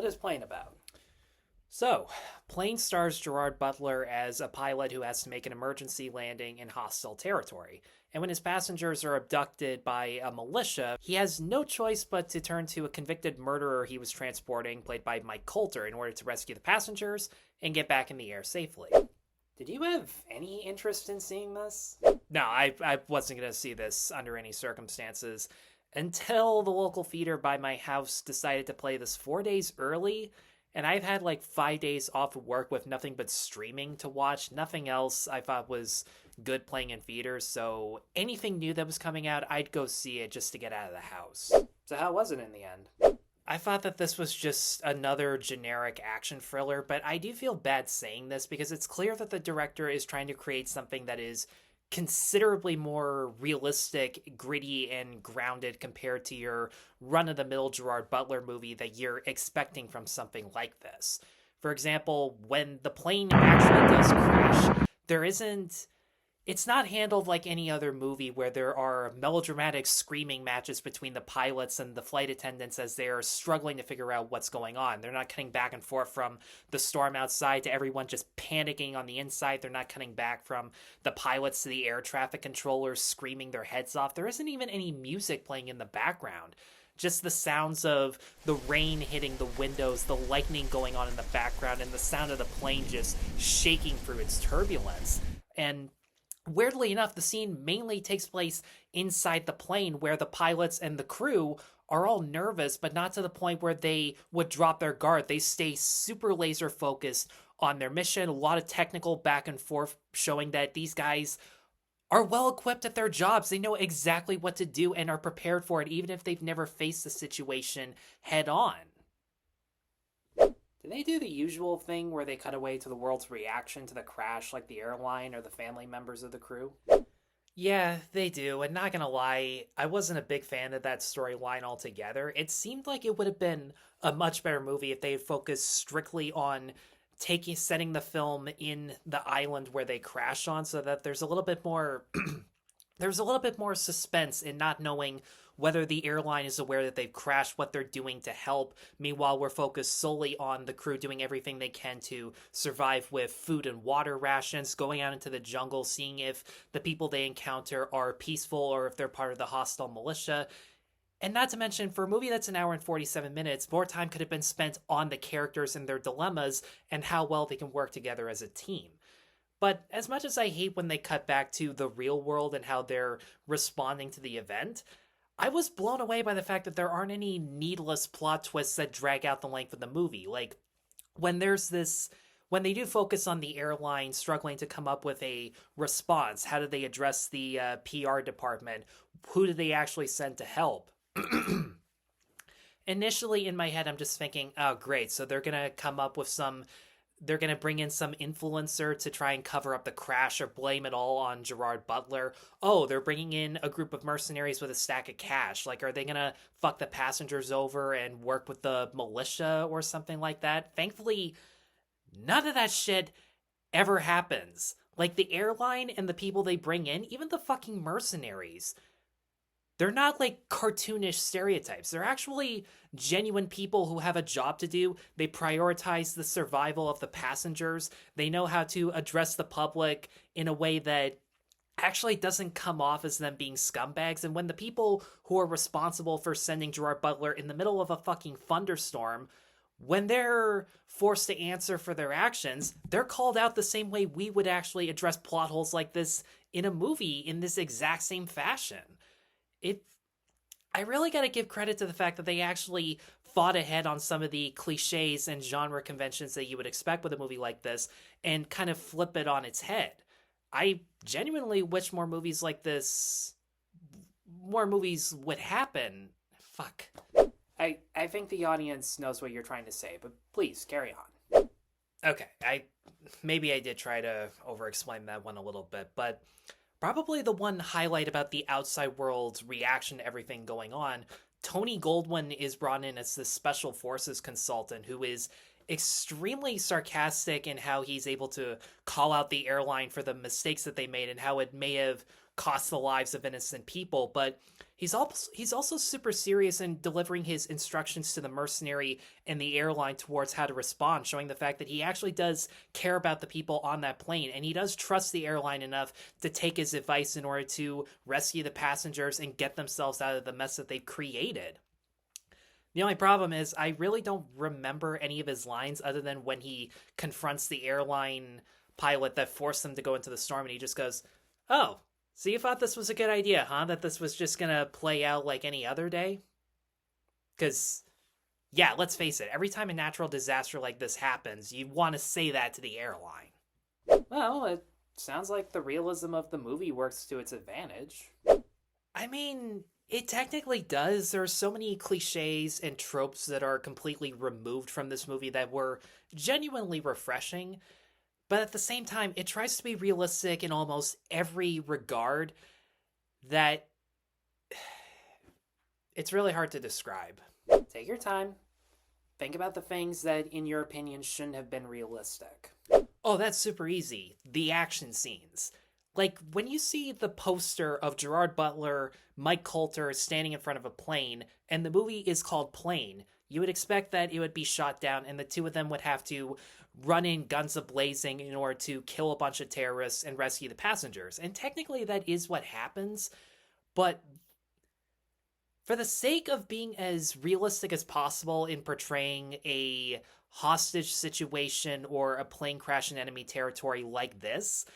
What is Plane about? So, Plane stars Gerard Butler as a pilot who has to make an emergency landing in hostile territory. And when his passengers are abducted by a militia, he has no choice but to turn to a convicted murderer he was transporting, played by Mike Coulter, in order to rescue the passengers and get back in the air safely. Did you have any interest in seeing this? No, I wasn't going to see this under any circumstances until the local theater by my house decided to play this 4 days early. And I've had like 5 days off of work with nothing but streaming to watch. Nothing else I thought was good playing in theaters. So anything new that was coming out, I'd go see it just to get out of the house. So how was it in the end? I thought that this was just another generic action thriller, but I do feel bad saying this because it's clear that the director is trying to create something that is considerably more realistic, gritty, and grounded compared to your run-of-the-mill Gerard Butler movie that you're expecting from something like this. For example, when the plane actually does crash, it's not handled like any other movie where there are melodramatic screaming matches between the pilots and the flight attendants as they're struggling to figure out what's going on. They're not cutting back and forth from the storm outside to everyone just panicking on the inside. They're not cutting back from the pilots to the air traffic controllers screaming their heads off. There isn't even any music playing in the background. Just the sounds of the rain hitting the windows, the lightning going on in the background, and the sound of the plane just shaking through its turbulence. And weirdly enough, the scene mainly takes place inside the plane where the pilots and the crew are all nervous, but not to the point where they would drop their guard. They stay super laser focused on their mission. A lot of technical back and forth showing that these guys are well equipped at their jobs. They know exactly what to do and are prepared for it, even if they've never faced the situation head on. Do they do the usual thing where they cut away to the world's reaction to the crash, like the airline or the family members of the crew? Yeah, they do, and not gonna lie, I wasn't a big fan of that storyline altogether. It seemed like it would have been a much better movie if they had focused strictly on setting the film in the island where they crash on, so that there's a little bit more there's a little bit more suspense in not knowing whether the airline is aware that they've crashed, what they're doing to help. Meanwhile, we're focused solely on the crew doing everything they can to survive with food and water rations, going out into the jungle, seeing if the people they encounter are peaceful or if they're part of the hostile militia. And not to mention, for a movie that's an hour and 47 minutes, more time could have been spent on the characters and their dilemmas and how well they can work together as a team. But as much as I hate when they cut back to the real world and how they're responding to the event, I was blown away by the fact that there aren't any needless plot twists that drag out the length of the movie. Like, when they do focus on the airline struggling to come up with a response, how do they address the PR department? Who do they actually send to help? Initially in my head, I'm just thinking, oh, great. So they're going to bring in some influencer to try and cover up the crash or blame it all on Gerard Butler. Oh, they're bringing in a group of mercenaries with a stack of cash. Like, are they going to fuck the passengers over and work with the militia or something like that? Thankfully, none of that shit ever happens. Like, the airline and the people they bring in, even the fucking mercenaries, they're not like cartoonish stereotypes. They're actually genuine people who have a job to do. They prioritize the survival of the passengers. They know how to address the public in a way that actually doesn't come off as them being scumbags. And when the people who are responsible for sending Gerard Butler in the middle of a fucking thunderstorm, when they're forced to answer for their actions, they're called out the same way we would actually address plot holes like this in a movie in this exact same fashion. I really got to give credit to the fact that they actually thought ahead on some of the cliches and genre conventions that you would expect with a movie like this and kind of flip it on its head. I genuinely wish more movies would happen. Fuck. I think the audience knows what you're trying to say, but please carry on. Okay, maybe I did try to over-explain that one a little bit, but probably the one highlight about the outside world's reaction to everything going on, Tony Goldwyn is brought in as this special forces consultant who is extremely sarcastic in how he's able to call out the airline for the mistakes that they made and how it may have cost the lives of innocent people, but he's also super serious in delivering his instructions to the mercenary and the airline towards how to respond, showing the fact that he actually does care about the people on that plane, and he does trust the airline enough to take his advice in order to rescue the passengers and get themselves out of the mess that they've created. The only problem is I really don't remember any of his lines other than when he confronts the airline pilot that forced them to go into the storm, and he just goes, "Oh, so you thought this was a good idea, huh? That this was just gonna play out like any other day?" Because, yeah, let's face it, every time a natural disaster like this happens, you want to say that to the airline. Well, it sounds like the realism of the movie works to its advantage. I mean, it technically does. There are so many cliches and tropes that are completely removed from this movie that were genuinely refreshing, but at the same time, it tries to be realistic in almost every regard that it's really hard to describe. Take your time. Think about the things that, in your opinion, shouldn't have been realistic. Oh, that's super easy. The action scenes. Like, when you see the poster of Gerard Butler, Mike Colter standing in front of a plane, and the movie is called Plane, you would expect that it would be shot down and the two of them would have to run in guns a-blazing in order to kill a bunch of terrorists and rescue the passengers. And technically that is what happens, but for the sake of being as realistic as possible in portraying a hostage situation or a plane crash in enemy territory like this,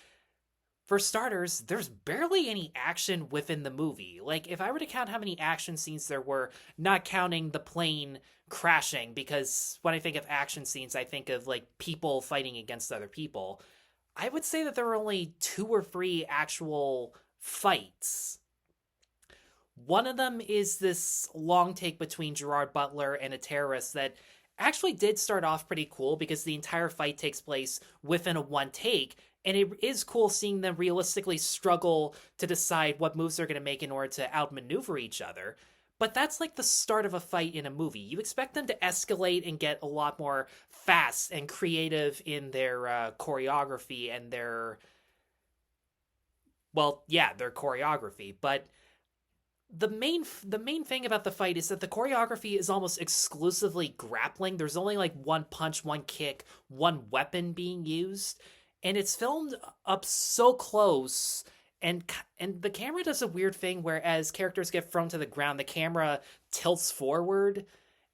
for starters, there's barely any action within the movie. Like, if I were to count how many action scenes there were, not counting the plane crashing, because when I think of action scenes, I think of, like, people fighting against other people, I would say that there were only 2 or 3 actual fights. One of them is this long take between Gerard Butler and a terrorist that actually did start off pretty cool because the entire fight takes place within a one take, and it is cool seeing them realistically struggle to decide what moves they're going to make in order to outmaneuver each other. But that's like the start of a fight in a movie. You expect them to escalate and get a lot more fast and creative in their choreography and their choreography. But the main thing about the fight is that the choreography is almost exclusively grappling. There's only like one punch, one kick, one weapon being used, and it's filmed up so close, and the camera does a weird thing where as characters get thrown to the ground, the camera tilts forward,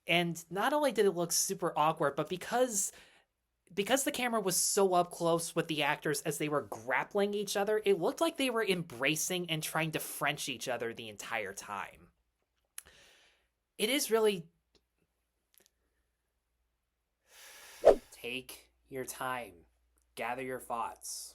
and not only did it look super awkward, but because the camera was so up close with the actors as they were grappling each other, it looked like they were embracing and trying to French each other the entire time. It is really... Take your time. Gather your thoughts.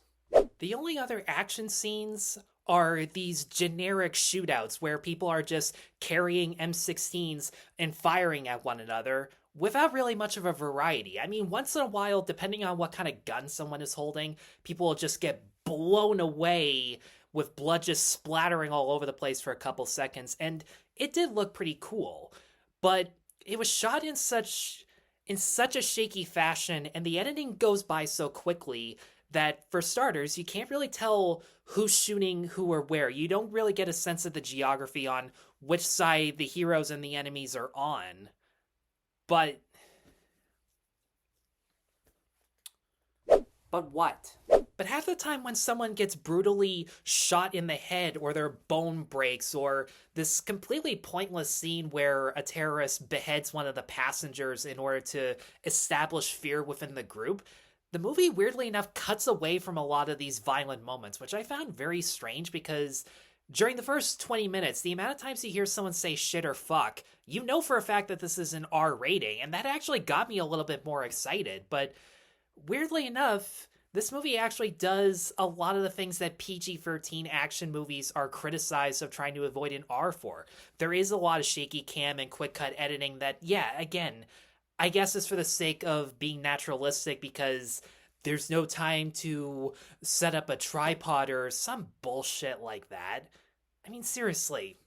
The only other action scenes are these generic shootouts where people are just carrying M16s and firing at one another without really much of a variety. I mean, once in a while, depending on what kind of gun someone is holding, people will just get blown away with blood just splattering all over the place for a couple seconds, and it did look pretty cool. But it was shot in such a shaky fashion, and the editing goes by so quickly that, for starters, you can't really tell who's shooting who or where. You don't really get a sense of the geography on which side the heroes and the enemies are on. But what? But half the time when someone gets brutally shot in the head or their bone breaks, or this completely pointless scene where a terrorist beheads one of the passengers in order to establish fear within the group, the movie, weirdly enough, cuts away from a lot of these violent moments, which I found very strange because during the first 20 minutes, the amount of times you hear someone say shit or fuck, you know for a fact that this is an R rating, and that actually got me a little bit more excited. But weirdly enough, this movie actually does a lot of the things that PG-13 action movies are criticized of trying to avoid an R for. There is a lot of shaky cam and quick cut editing that, yeah, again, I guess is for the sake of being naturalistic because there's no time to set up a tripod or some bullshit like that. I mean, seriously.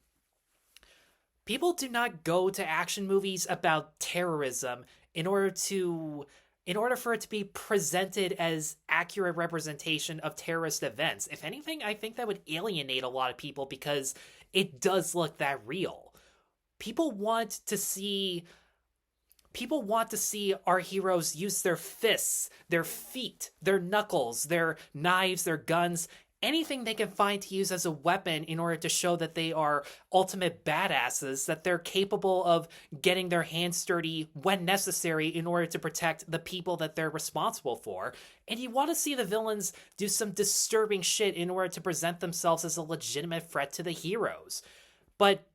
People do not go to action movies about terrorism in order to in order for it to be presented as accurate representation of terrorist events. If anything, I think that would alienate a lot of people because it does look that real. People want to see our heroes use their fists, their feet, their knuckles, their knives, their guns, anything they can find to use as a weapon in order to show that they are ultimate badasses, that they're capable of getting their hands dirty when necessary in order to protect the people that they're responsible for. And you want to see the villains do some disturbing shit in order to present themselves as a legitimate threat to the heroes. But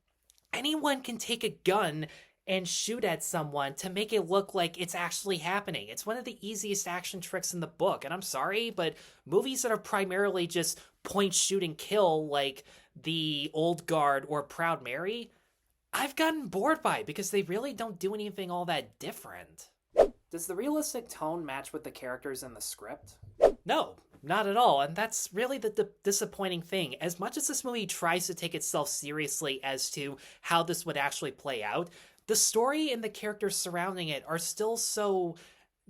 anyone can take a gun and shoot at someone to make it look like it's actually happening. It's one of the easiest action tricks in the book, and I'm sorry, but movies that are primarily just point, shoot, and kill, like The Old Guard or Proud Mary, I've gotten bored by because they really don't do anything all that different. Does the realistic tone match with the characters in the script? No, not at all, and that's really the disappointing thing. As much as this movie tries to take itself seriously as to how this would actually play out, the story and the characters surrounding it are still so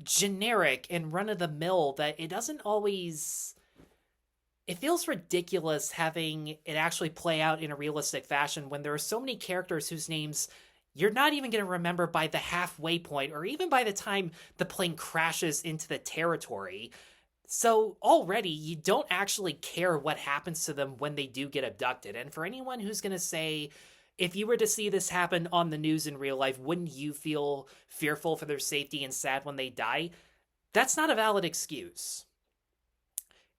generic and run-of-the-mill that it doesn't always... It feels ridiculous having it actually play out in a realistic fashion when there are so many characters whose names you're not even going to remember by the halfway point or even by the time the plane crashes into the territory. So already you don't actually care what happens to them when they do get abducted. And for anyone who's going to say, if you were to see this happen on the news in real life, wouldn't you feel fearful for their safety and sad when they die? That's not a valid excuse.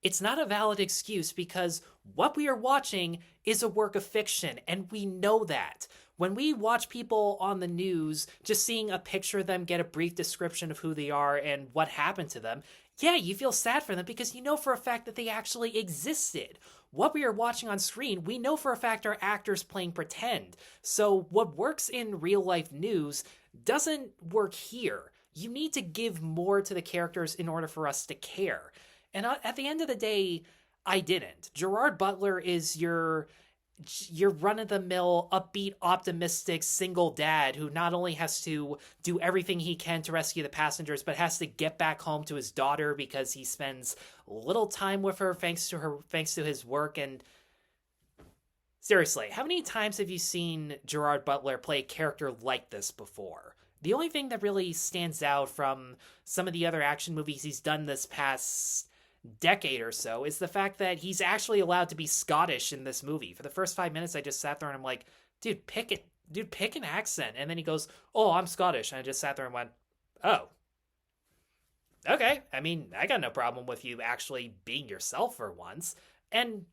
It's not a valid excuse because what we are watching is a work of fiction, and we know that. When we watch people on the news, just seeing a picture of them get a brief description of who they are and what happened to them, yeah, you feel sad for them because you know for a fact that they actually existed. What we are watching on screen, we know for a fact are actors playing pretend. So what works in real life news doesn't work here. You need to give more to the characters in order for us to care. And at the end of the day, I didn't. Gerard Butler is your run-of-the-mill, upbeat, optimistic, single dad who not only has to do everything he can to rescue the passengers, but has to get back home to his daughter because he spends little time with her thanks to his work. And seriously, how many times have you seen Gerard Butler play a character like this before? The only thing that really stands out from some of the other action movies he's done this past decade or so is the fact that he's actually allowed to be Scottish in this movie. For the first 5 minutes, I just sat there and I'm like, dude, pick an accent. And then he goes, oh, I'm Scottish. And I just sat there and went, oh, okay. I mean, I got no problem with you actually being yourself for once. And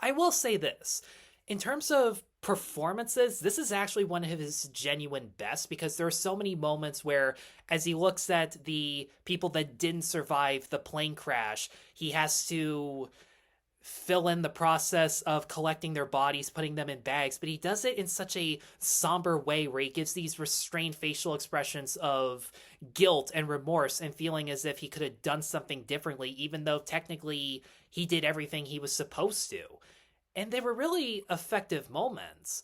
I will say this, in terms of performances, this is actually one of his genuine best because there are so many moments where, as he looks at the people that didn't survive the plane crash, he has to fill in the process of collecting their bodies, putting them in bags, but he does it in such a somber way where he gives these restrained facial expressions of guilt and remorse and feeling as if he could have done something differently, even though technically he did everything he was supposed to. And they were really effective moments.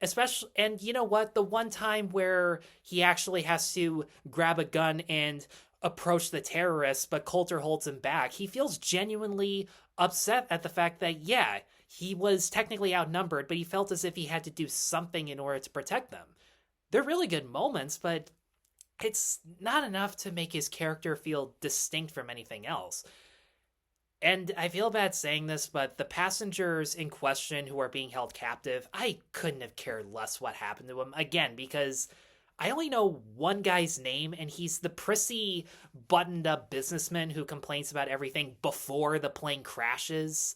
Especially, and you know what? The one time where he actually has to grab a gun and approach the terrorists, but Coulter holds him back. He feels genuinely upset at the fact that, yeah, he was technically outnumbered, but he felt as if he had to do something in order to protect them. They're really good moments, but it's not enough to make his character feel distinct from anything else. And I feel bad saying this, but the passengers in question who are being held captive, I couldn't have cared less what happened to them. Again, because I only know one guy's name, and he's the prissy, buttoned-up businessman who complains about everything before the plane crashes.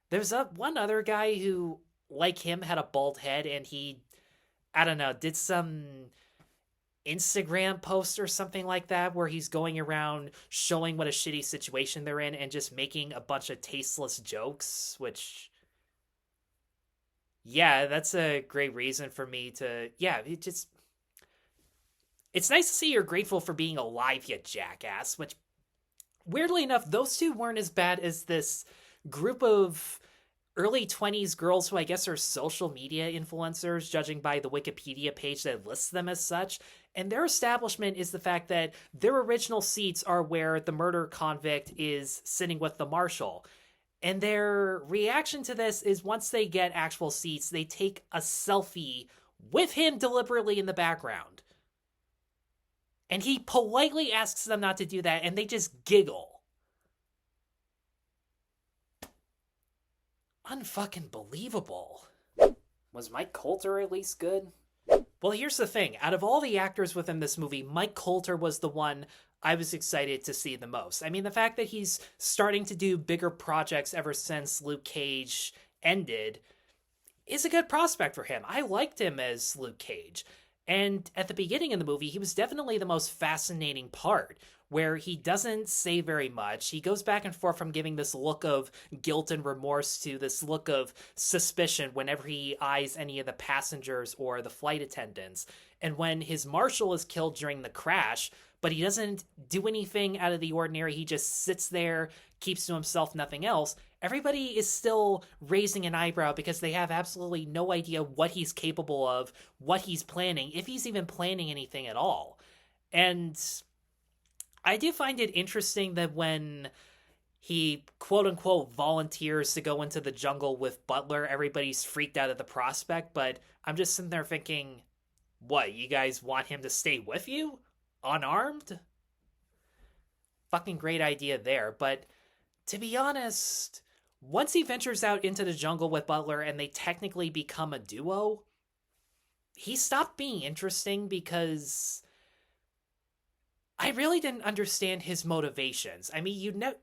There's one other guy who, like him, had a bald head, and he, I don't know, did some Instagram post or something like that where he's going around showing what a shitty situation they're in and just making a bunch of tasteless jokes, which, yeah, that's a great reason for me to, yeah, it's nice to see you're grateful for being alive, you jackass, which, weirdly enough, those two weren't as bad as this group of early 20s girls who I guess are social media influencers, judging by the Wikipedia page that lists them as such. And their establishment is the fact that their original seats are where the murder convict is sitting with the marshal. And their reaction to this is once they get actual seats, they take a selfie with him deliberately in the background. And he politely asks them not to do that, and they just giggle. Unfucking believable. Was Mike Colter at least good? Well, here's the thing. Out of all the actors within this movie, Mike Colter was the one I was excited to see the most. I mean, the fact that he's starting to do bigger projects ever since Luke Cage ended is a good prospect for him. I liked him as Luke Cage. And at the beginning of the movie, he was definitely the most fascinating part, where he doesn't say very much. He goes back and forth from giving this look of guilt and remorse to this look of suspicion whenever he eyes any of the passengers or the flight attendants. And when his marshal is killed during the crash, but he doesn't do anything out of the ordinary, he just sits there, keeps to himself, nothing else, everybody is still raising an eyebrow because they have absolutely no idea what he's capable of, what he's planning, if he's even planning anything at all. And I do find it interesting that when he quote-unquote volunteers to go into the jungle with Butler, everybody's freaked out at the prospect, but I'm just sitting there thinking, what, you guys want him to stay with you? Unarmed? Fucking great idea there, but to be honest, once he ventures out into the jungle with Butler and they technically become a duo, he stopped being interesting because I really didn't understand his motivations. I mean,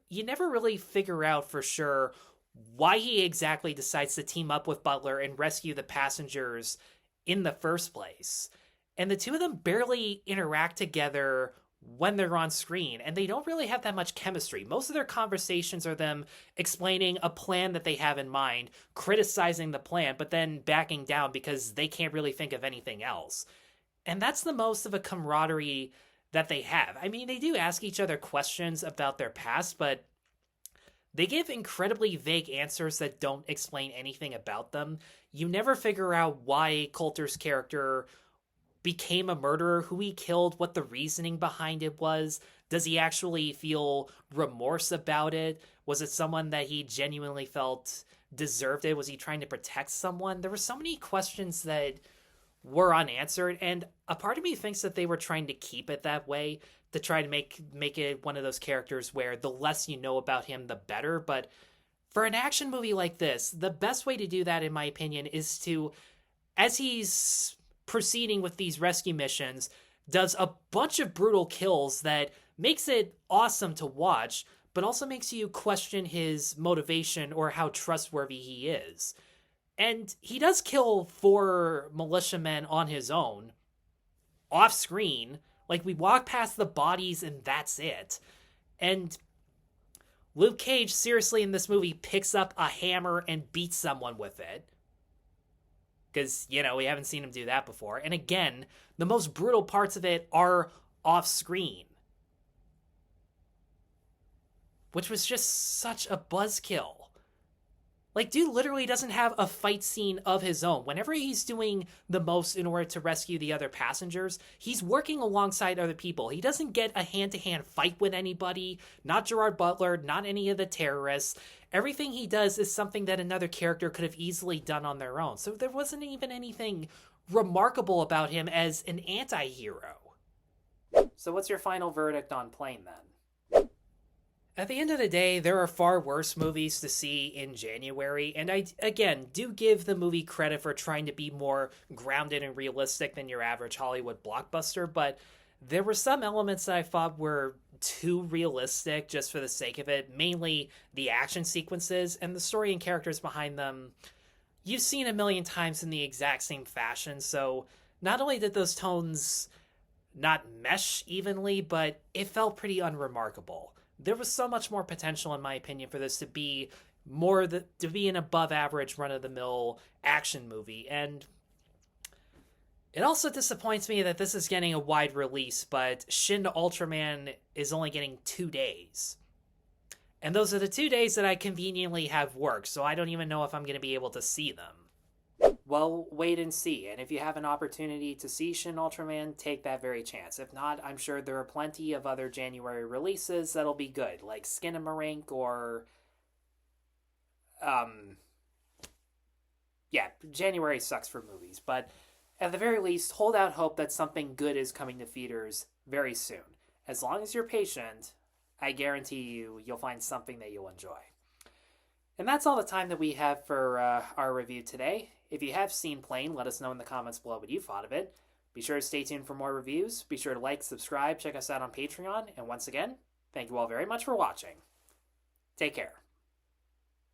you never really figure out for sure why he exactly decides to team up with Butler and rescue the passengers in the first place. And the two of them barely interact together when they're on screen, and they don't really have that much chemistry. Most of their conversations are them explaining a plan that they have in mind, criticizing the plan, but then backing down because they can't really think of anything else. And that's the most of a camaraderie that they have. I mean, they do ask each other questions about their past, but they give incredibly vague answers that don't explain anything about them. You never figure out why Colter's character became a murderer, who he killed, what the reasoning behind it was. Does he actually feel remorse about it? Was it someone that he genuinely felt deserved it? Was he trying to protect someone? There were so many questions that were unanswered, and a part of me thinks that they were trying to keep it that way, to try to make it one of those characters where the less you know about him, the better. But for an action movie like this, the best way to do that, in my opinion, is to, as he's proceeding with these rescue missions, does a bunch of brutal kills that makes it awesome to watch, but also makes you question his motivation or how trustworthy he is. And he does kill 4 militiamen on his own, off screen. Like, we walk past the bodies and that's it. And Luke Cage, seriously, in this movie, picks up a hammer and beats someone with it. Because, we haven't seen him do that before. And again, the most brutal parts of it are off screen, which was just such a buzzkill. Like, dude literally doesn't have a fight scene of his own. Whenever he's doing the most in order to rescue the other passengers, he's working alongside other people. He doesn't get a hand-to-hand fight with anybody, not Gerard Butler, not any of the terrorists. Everything he does is something that another character could have easily done on their own. So there wasn't even anything remarkable about him as an anti-hero. So what's your final verdict on Plane, then? At the end of the day, there are far worse movies to see in January, and I, again, do give the movie credit for trying to be more grounded and realistic than your average Hollywood blockbuster, but there were some elements that I thought were too realistic just for the sake of it, mainly the action sequences, and the story and characters behind them you've seen a million times in the exact same fashion, so not only did those tones not mesh evenly, but it felt pretty unremarkable. There was so much more potential, in my opinion, for this to be an above-average, run-of-the-mill action movie. And it also disappoints me that this is getting a wide release, but Shin Ultraman is only getting 2 days. And those are the 2 days that I conveniently have work, so I don't even know if I'm going to be able to see them. Well, wait and see. And if you have an opportunity to see Shin Ultraman, take that very chance. If not, I'm sure there are plenty of other January releases that'll be good, like Skinamarink or yeah, January sucks for movies, but at the very least, hold out hope that something good is coming to theaters very soon. As long as you're patient, I guarantee you'll find something that you'll enjoy. And that's all the time that we have for our review today. If you have seen Plane, let us know in the comments below what you thought of it. Be sure to stay tuned for more reviews. Be sure to like, subscribe, check us out on Patreon, and once again, thank you all very much for watching. Take care.